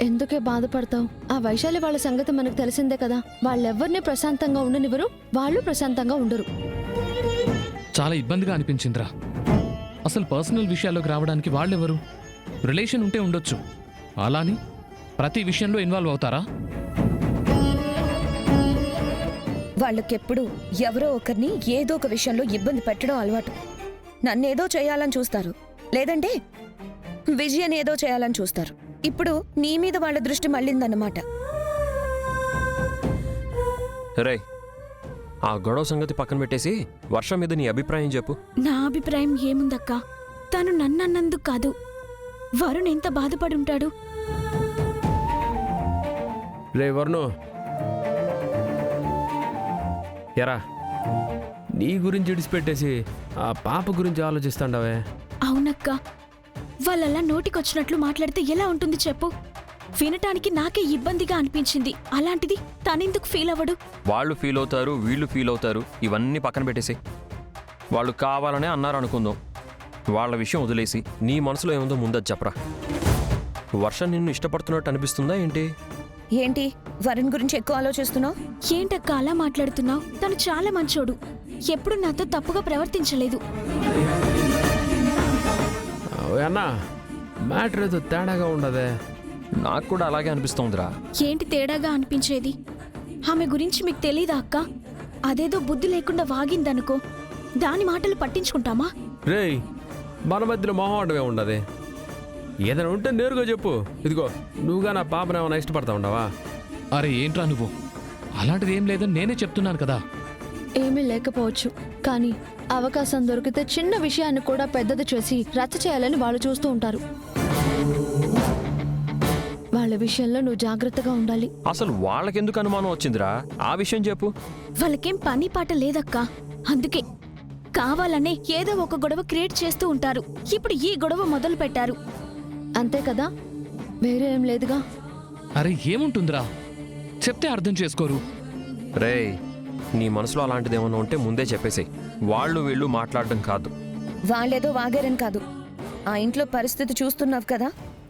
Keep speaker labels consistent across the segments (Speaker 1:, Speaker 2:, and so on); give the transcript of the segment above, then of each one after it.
Speaker 1: ఎందుకే బాధపడతావు? ఆ వైశాలి వాళ్ళ సంగతి మనకు తెలిసిందే కదా. వాళ్ళెవ్వరిని ప్రశాంతంగా ఉండనివ్వరు, వాళ్ళు ప్రశాంతంగా ఉండరు.
Speaker 2: చాలా ఇబ్బందిగా అనిపించిందిరా. అసలు పర్సనల్ విషయాల్లోకి రావడానికి వాళ్ళెవరు? రిలేషన్ ఉంటే ఉండొచ్చు, అలాని ప్రతి విషయంలో ఇన్వాల్వ్ అవుతారా?
Speaker 3: వాళ్ళకెప్పుడు ఎవరో ఒకరిని ఏదో ఒక విషయంలో ఇబ్బంది పెట్టడం అలవాటు. నన్నేదో చేయాలని చూస్తారు, లేదంటే విజయన్ ఏదో చేయాలని చూస్తారు. ఇప్పుడు నీ మీద వాళ్ళ దృష్టి మళ్ళిందన్నమాట.
Speaker 4: రే, ఆ గొడవ సంగతి పక్కన పెట్టేసి వర్ష మీద నీ అభిప్రాయం చెప్పు.
Speaker 5: నా అభిప్రాయం ఏముందక్కా, తను నన్నన్నందుకు కాదు, వరుణ్ ఎంత బాధపడుంటాడు.
Speaker 6: రే వరుణు, ఎరా నీ గురించి విడిచిపెట్టేసి ఆ పాప గురించి ఆలోచిస్తాండవే.
Speaker 5: అవునక్కా, వాళ్ళలా నోటికొచ్చినట్లు మాట్లాడితే ఎలా ఉంటుంది చెప్పు? వినటానికి నాకే ఇబ్బందిగా అనిపించింది. అలాంటిది తనెందుకు ఫీల్ అవ్వడు?
Speaker 4: వాళ్ళు ఫీల్ అవుతారు, వీళ్ళు ఫీల్ అవుతారు, ఇవన్నీ పక్కన పెట్టేసి వాళ్ళు కావాలనే అన్నారు అనుకుందాం. వాళ్ళ విషయం వదిలేసి నీ మనసులో ఏముందో ముందది చెప్పరా. వర్ష నిన్ను ఇష్టపడుతున్నట్టు అనిపిస్తుందా ఏంటి?
Speaker 3: ఏంటి వరుణ్ గురించి ఎక్కువ ఆలోచిస్తున్నావు?
Speaker 5: ఏంటక్కా అలా మాట్లాడుతున్నావు? తను చాలా మంచోడు, ఎప్పుడు నాతో తప్పుగా ప్రవర్తించలేదు.
Speaker 6: అన్నా మ్యాటర్ ఏదో తేడాగా ఉండదే.
Speaker 4: నాకు కూడా అలాగే అనిపిస్తోందిరా.
Speaker 5: ఏంటి తేడాగా అనిపించేది? ఆమె గురించి మీకు తెలీదా అక్క? అదేదో బుద్ధి లేకుండా వాగిందనుకో, దాని మాటలు పట్టించుకుంటామా?
Speaker 6: రేయ్, మన మధ్యలో మొహమాటమే ఉండదు. ఏదైనా ఉంటే నేరుగా చెప్పు. ఇదిగో నువ్వుగా నా పాపను ఏమైనా ఇష్టపడతా ఉండవా?
Speaker 2: అరే ఏంట్రా నువ్వు? అలాంటిది ఏం లేదని నేనే చెప్తున్నాను కదా.
Speaker 1: ఏమీ లేకపోవచ్చు, కానీ అవకాశం దొరికితే చిన్న విషయాన్ని కూడా పెద్దది చేసి రచ్చ చేయాలని వాళ్ళు చూస్తూ ఉంటారు. వాళ్ళ విషయంలో నువ్వు జాగ్రత్తగా ఉండాలి.
Speaker 4: అసలు వాళ్ళకెందుకు అనుమానం వచ్చిందిరా? ఆ విషయం చెప్పు.
Speaker 5: వాళ్ళకేం పని పాట లేదక్కా, అందుకే కావాలనే ఏదో ఒక గొడవ క్రియేట్ చేస్తూ ఉంటారు. ఇప్పుడు ఈ గొడవ మొదలు పెట్టారు.
Speaker 1: అంతే కదా, వేరే ఏం లేదుగా.
Speaker 2: అరే ఏముంటుందిరా, చెప్తే అర్థం చేసుకోరు.
Speaker 4: రేయ్, నీ మనసులో అలాంటిదేమన్నా ఉంటే ముందే చెప్పేసేయ్. వాళ్ళు వీళ్ళు మాట్లాడడం కాదు.
Speaker 3: వాళ్ళేదో వాగారని కాదు, ఆ ఇంట్లో పరిస్థితి చూస్తున్నావు కదా.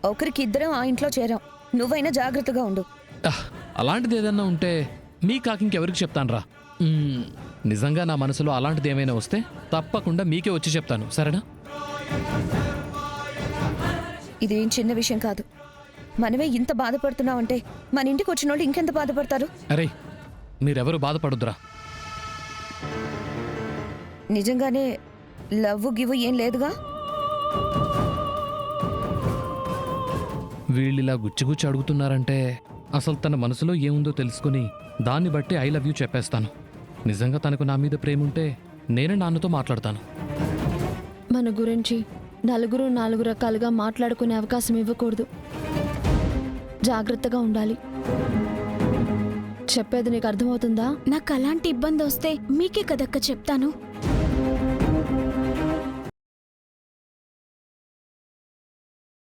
Speaker 3: ఒకరికి ఇద్దరం ఆ ఇంట్లో చేరాం. నువ్వైనా జాగ్రత్తగా ఉండు.
Speaker 2: అలాంటిది ఏదన్నా ఉంటే మీ కాకింకెవరికి చెప్తానురా. నిజంగా నా మనసులో అలాంటిది ఏమైనా వస్తే తప్పకుండా మీకే వచ్చి చెప్తాను, సరేనా?
Speaker 3: ఇదేం చిన్న విషయం కాదు. మనమే ఇంత బాధపడుతున్నావంటే మన ఇంటికి వచ్చిన వాళ్ళు ఇంకెంత బాధపడతారు?
Speaker 2: అరే మీరెవరు బాధపడుద్దురా.
Speaker 3: నిజంగానే లవ్ గివ్ ఏం లేదుగా?
Speaker 2: వీళ్ళిలా గుచ్చిగుచ్చి అడుగుతున్నారంటే అసలు తన మనసులో ఏముందో తెలుసుకుని దాన్ని బట్టి ఐ లవ్ యూ చెప్పేస్తాను. నిజంగా తనకు నా మీద ప్రేమ ఉంటే నేనే నాన్నతో మాట్లాడతాను.
Speaker 1: మన గురించి నలుగురు నాలుగు రకాలుగా మాట్లాడుకునే అవకాశం ఇవ్వకూడదు. జాగ్రత్తగా ఉండాలి. చెప్పేది నీకు అర్థమవుతుందా?
Speaker 5: నాకు అలాంటి ఇబ్బంది వస్తే మీకే కదక్క చెప్తాను.